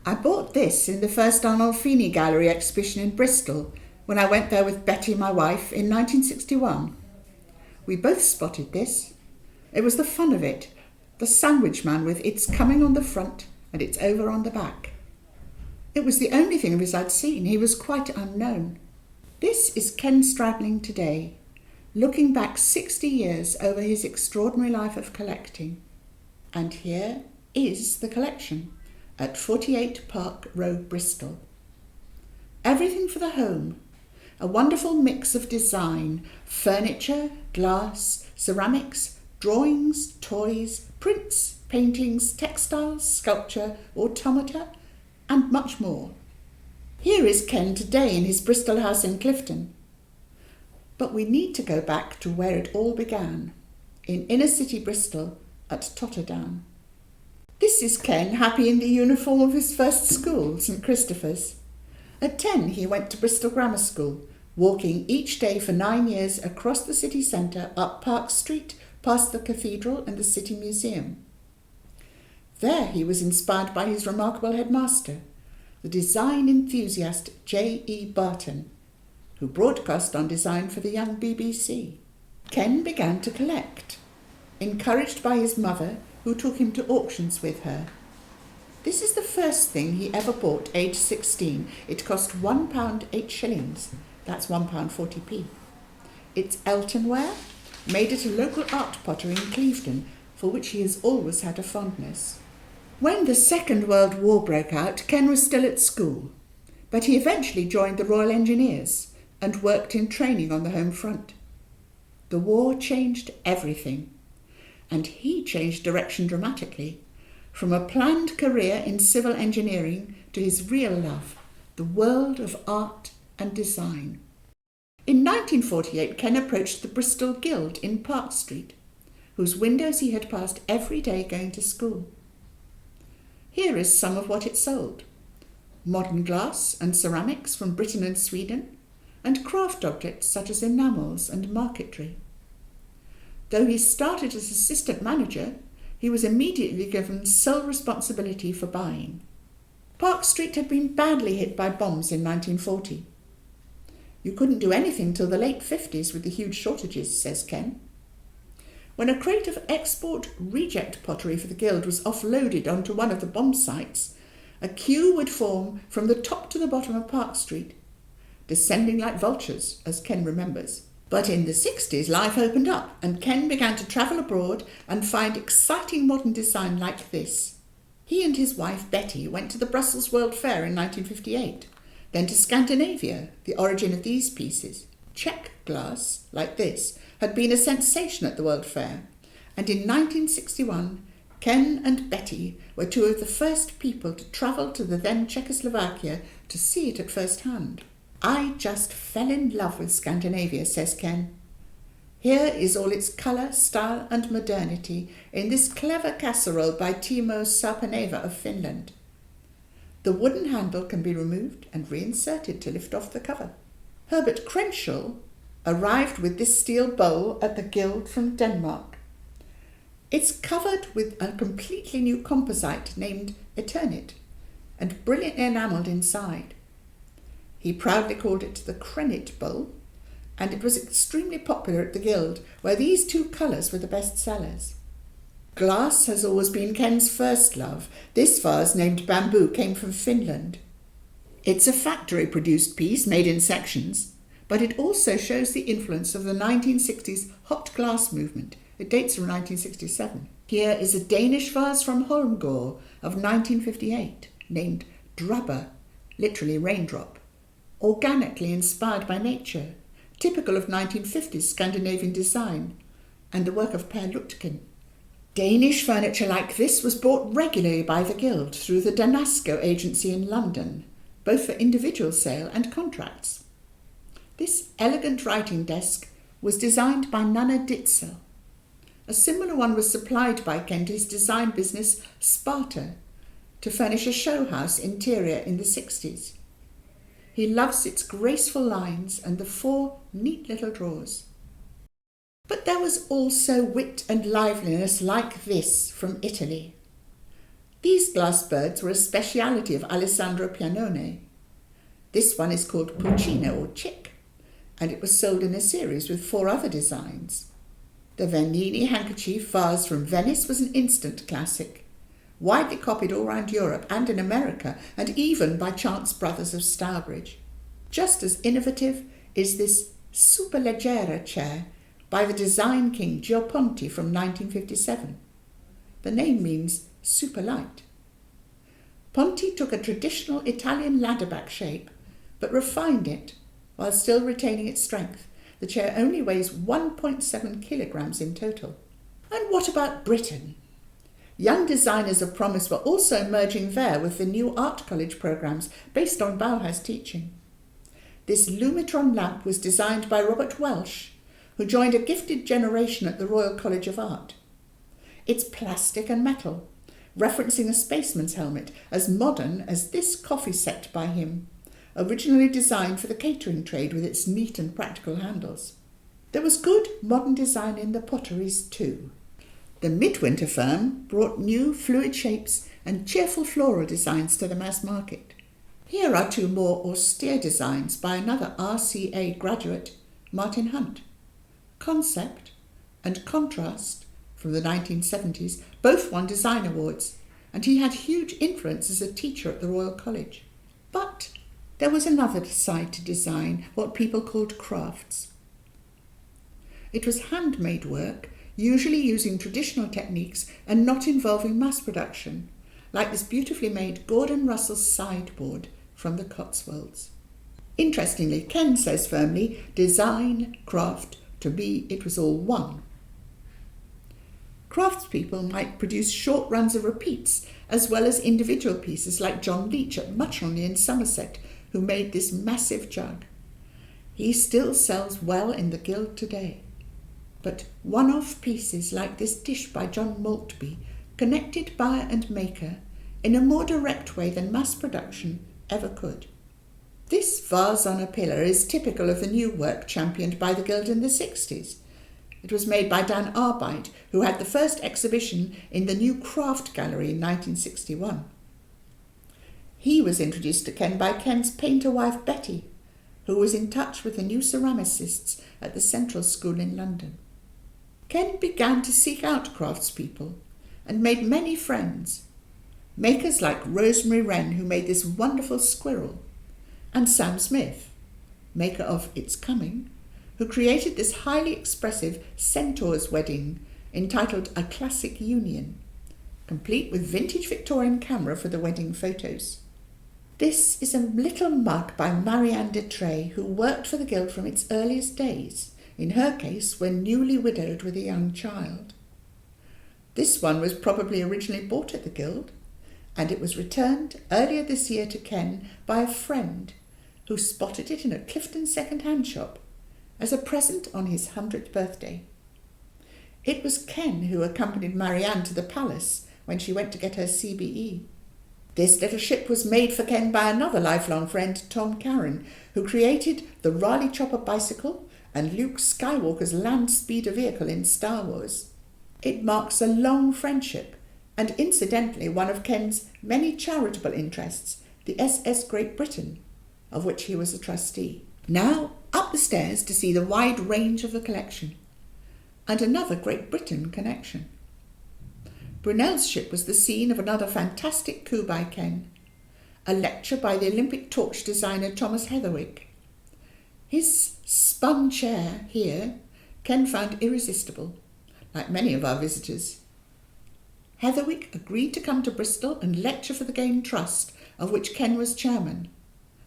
I bought this in the first Arnolfini Gallery exhibition in Bristol when I went there with Betty, my wife, in 1961. We both spotted this. It was the fun of it, the sandwich man with "it's coming on the front and it's over on the back." It was the only thing of his I'd seen. He was quite unknown. This is Ken Stradling today, looking back 60 years over his extraordinary life of collecting. And here is the collection at 48 Park Row, Bristol. Everything for the home. A wonderful mix of design, furniture, glass, ceramics, drawings, toys, prints, paintings, textiles, sculpture, automata, and much more. Here is Ken today in his Bristol house in Clifton. But we need to go back to where it all began, in inner city Bristol at Totterdown. This is Ken, happy in the uniform of his first school, St Christopher's. At 10 he went to Bristol Grammar School, walking each day for 9 years across the city centre, up Park Street, past the cathedral and the City Museum. There he was inspired by his remarkable headmaster, the design enthusiast J.E. Barton, who broadcast on design for the young BBC. Ken began to collect, encouraged by his mother, who took him to auctions with her. This is the first thing he ever bought, aged 16. It cost £1 8 That's £1.40. It's Eltonware, made at a local art pottery in Clevedon, for which he has always had a fondness. When the Second World War broke out, Ken was still at school, but he eventually joined the Royal Engineers and worked in training on the home front. The war changed everything, and he changed direction dramatically, from a planned career in civil engineering to his real love, the world of art and design. In 1948, Ken approached the Bristol Guild in Park Street, whose windows he had passed every day going to school. Here is some of what it sold: modern glass and ceramics from Britain and Sweden, and craft objects such as enamels and marquetry. Though he started as assistant manager, he was immediately given sole responsibility for buying. Park Street had been badly hit by bombs in 1940. You couldn't do anything till the late 50s with the huge shortages, says Ken. When a crate of export reject pottery for the Guild was offloaded onto one of the bomb sites, a queue would form from the top to the bottom of Park Street, descending like vultures, as Ken remembers. But in the 60s, life opened up and Ken began to travel abroad and find exciting modern design like this. He and his wife Betty went to the Brussels World Fair in 1958, then to Scandinavia, the origin of these pieces. Czech glass, like this, had been a sensation at the World Fair, and in 1961, Ken and Betty were two of the first people to travel to the then Czechoslovakia to see it at first hand. "I just fell in love with Scandinavia," says Ken. "Here is all its colour, style and modernity in this clever casserole by Timo Sarpaneva of Finland. The wooden handle can be removed and reinserted to lift off the cover." Herbert Crenshaw arrived with this steel bowl at the Guild from Denmark. It's covered with a completely new composite named Eternit and brilliantly enamelled inside. He proudly called it the Krenit bowl, and it was extremely popular at the Guild, where these two colours were the best sellers. Glass has always been Ken's first love. This vase, named Bamboo, came from Finland. It's a factory-produced piece made in sections, but it also shows the influence of the 1960s hot glass movement. It dates from 1967. Here is a Danish vase from Holmgård of 1958, named Drabber, literally raindrop, organically inspired by nature, typical of 1950s Scandinavian design, and the work of Per Lutken. Danish furniture like this was bought regularly by the Guild through the Danasco agency in London, both for individual sale and contracts. This elegant writing desk was designed by Nanna Ditzel. A similar one was supplied by Ken to his design business Sparta to furnish a show house interior in the 60s. He loves its graceful lines and the 4 neat little drawers. But there was also wit and liveliness like this from Italy. These glass birds were a speciality of Alessandro Pianone. This one is called Puccino or Chick, and it was sold in a series with 4 other designs. The Vernini handkerchief vase from Venice was an instant classic, widely copied all around Europe and in America, and even by Chance Brothers of Stourbridge. Just as innovative is this Superleggera chair by the design king Gio Ponti from 1957. The name means super light. Ponti took a traditional Italian ladderback shape, but refined it while still retaining its strength. The chair only weighs 1.7 kilograms in total. And what about Britain? Young designers of promise were also emerging there with the new art college programs based on Bauhaus teaching. This Lumitron lamp was designed by Robert Welsh, who joined a gifted generation at the Royal College of Art. It's plastic and metal, referencing a spaceman's helmet, as modern as this coffee set by him, originally designed for the catering trade with its neat and practical handles. There was good modern design in the potteries too. The Midwinter firm brought new fluid shapes and cheerful floral designs to the mass market. Here are 2 more austere designs by another RCA graduate, Martin Hunt. Concept and Contrast from the 1970s both won design awards, and he had huge influence as a teacher at the Royal College. But there was another side to design, what people called crafts. It was handmade work, usually using traditional techniques and not involving mass production, like this beautifully made Gordon Russell sideboard from the Cotswolds. Interestingly, Ken says firmly, design, craft, to me it was all one. Craftspeople might produce short runs of repeats as well as individual pieces like John Leach at Mutchney in Somerset, who made this massive jug. He still sells well in the Guild today. But one-off pieces like this dish by John Maltby connected buyer and maker in a more direct way than mass production ever could. This vase on a pillar is typical of the new work championed by the Guild in the 60s. It was made by Dan Arbide, who had the first exhibition in the new Craft Gallery in 1961. He was introduced to Ken by Ken's painter wife Betty, who was in touch with the new ceramicists at the Central School in London. Ken began to seek out craftspeople and made many friends. Makers like Rosemary Wren, who made this wonderful squirrel, and Sam Smith, maker of It's Coming, who created this highly expressive centaur's wedding entitled A Classic Union, complete with vintage Victorian camera for the wedding photos. This is a little mug by Marianne de Trey, who worked for the Guild from its earliest days, in her case when newly widowed with a young child. This one was probably originally bought at the Guild, and it was returned earlier this year to Ken by a friend who spotted it in a Clifton second-hand shop as a present on his 100th birthday. It was Ken who accompanied Marianne to the palace when she went to get her CBE. This little ship was made for Ken by another lifelong friend, Tom Caron, who created the Raleigh Chopper bicycle and Luke Skywalker's land speeder vehicle in Star Wars. It marks a long friendship and incidentally one of Ken's many charitable interests, the SS Great Britain, of which he was a trustee. Now up the stairs to see the wide range of the collection, and another Great Britain connection. Brunel's ship was the scene of another fantastic coup by Ken, a lecture by the Olympic torch designer Thomas Heatherwick. His spun chair here Ken found irresistible, like many of our visitors. Heatherwick agreed to come to Bristol and lecture for the Game Trust, of which Ken was chairman,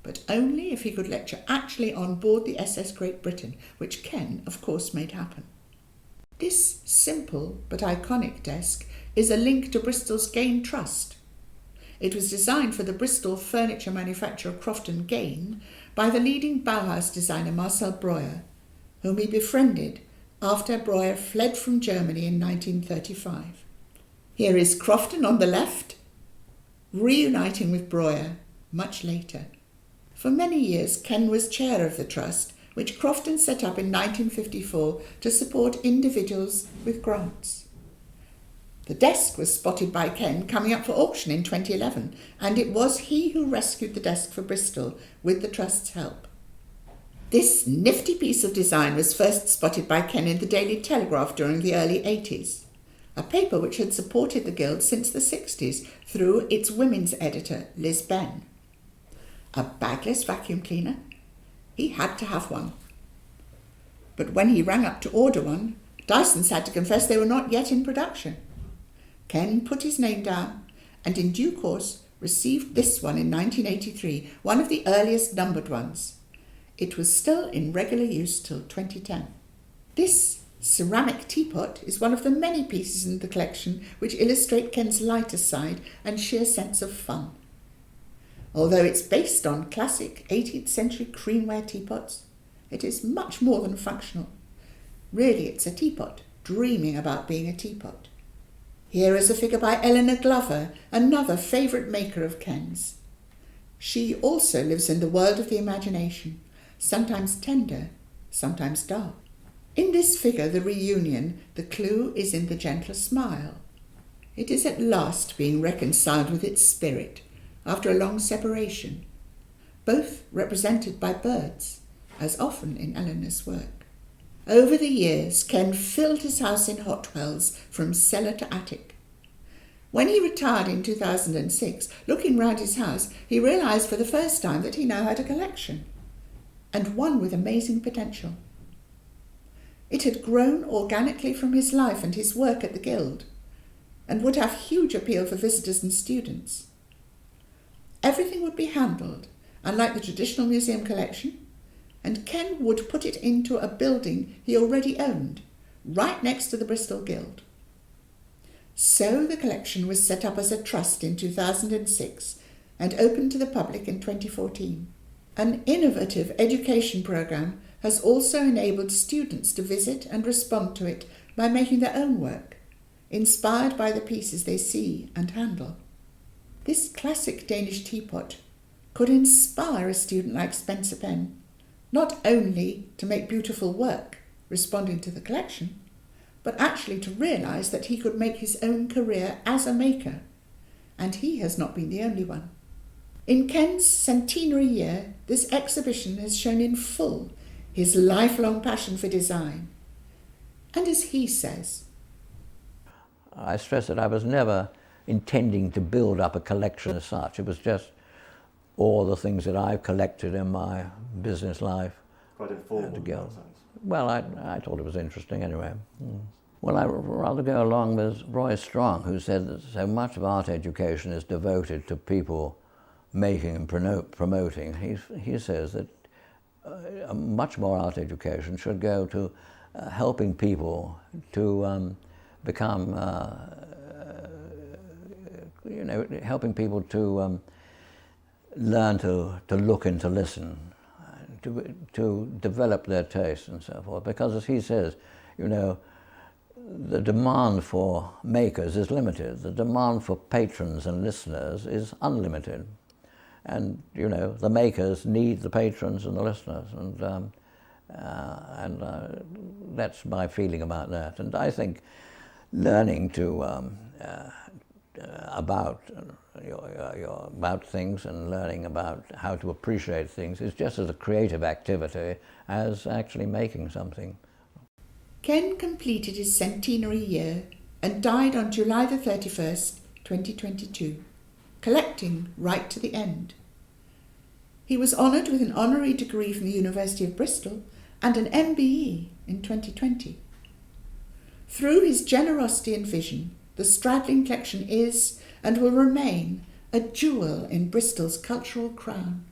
but only if he could lecture actually on board the SS Great Britain, which Ken, of course, made happen. This simple but iconic desk is a link to Bristol's Gain Trust. It was designed for the Bristol furniture manufacturer Crofton Gain by the leading Bauhaus designer Marcel Breuer, whom he befriended after Breuer fled from Germany in 1935. Here is Crofton on the left, reuniting with Breuer much later. For many years, Ken was chair of the trust, which Crofton set up in 1954 to support individuals with grants. The desk was spotted by Ken coming up for auction in 2011, and it was he who rescued the desk for Bristol with the Trust's help. This nifty piece of design was first spotted by Ken in the Daily Telegraph during the early 80s, a paper which had supported the Guild since the 60s through its women's editor, Liz Benn. A bagless vacuum cleaner? He had to have one. But when he rang up to order one, Dyson's had to confess they were not yet in production. Ken put his name down and in due course received this one in 1983, one of the earliest numbered ones. It was still in regular use till 2010. This ceramic teapot is one of the many pieces in the collection which illustrate Ken's lighter side and sheer sense of fun. Although it's based on classic 18th century creamware teapots, it is much more than functional. Really, it's a teapot, dreaming about being a teapot. Here is a figure by Eleanor Glover, another favourite maker of Ken's. She also lives in the world of the imagination, sometimes tender, sometimes dark. In this figure, the reunion, the clue is in the gentle smile. It is at last being reconciled with its spirit after a long separation, both represented by birds, as often in Eleanor's work. Over the years, Ken filled his house in hot wells from cellar to attic. When he retired in 2006, looking round his house, he realised for the first time that he now had a collection, and one with amazing potential. It had grown organically from his life and his work at the Guild, and would have huge appeal for visitors and students. Everything would be handled, unlike the traditional museum collection, and Ken would put it into a building he already owned, right next to the Bristol Guild. So the collection was set up as a trust in 2006 and opened to the public in 2014. An innovative education programme has also enabled students to visit and respond to it by making their own work, inspired by the pieces they see and handle. This classic Danish teapot could inspire a student like Spencer Penn, not only to make beautiful work responding to the collection, but actually to realise that he could make his own career as a maker, and he has not been the only one. In Ken's centenary year, this exhibition has shown in full his lifelong passion for design. And as he says, I stress that I was never intending to build up a collection as such. It was just all the things that I've collected in my business life. Quite informal in that sense. Well, I thought it was interesting anyway. Well, I'd rather go along with Roy Strong, who said that so much of art education is devoted to people making and promoting. He says that much more art education should go to helping people to become, helping people to learn to look and to listen, to develop their taste and so forth. Because as he says, the demand for makers is limited. The demand for patrons and listeners is unlimited. And, the makers need the patrons and the listeners. And that's my feeling about that. And I think learning to about things and learning about how to appreciate things is just as a creative activity as actually making something. Ken completed his centenary year and died on July the 31st, 2022, collecting right to the end. He was honoured with an honorary degree from the University of Bristol and an MBE in 2020. Through his generosity and vision, the Stradling collection is and will remain a jewel in Bristol's cultural crown.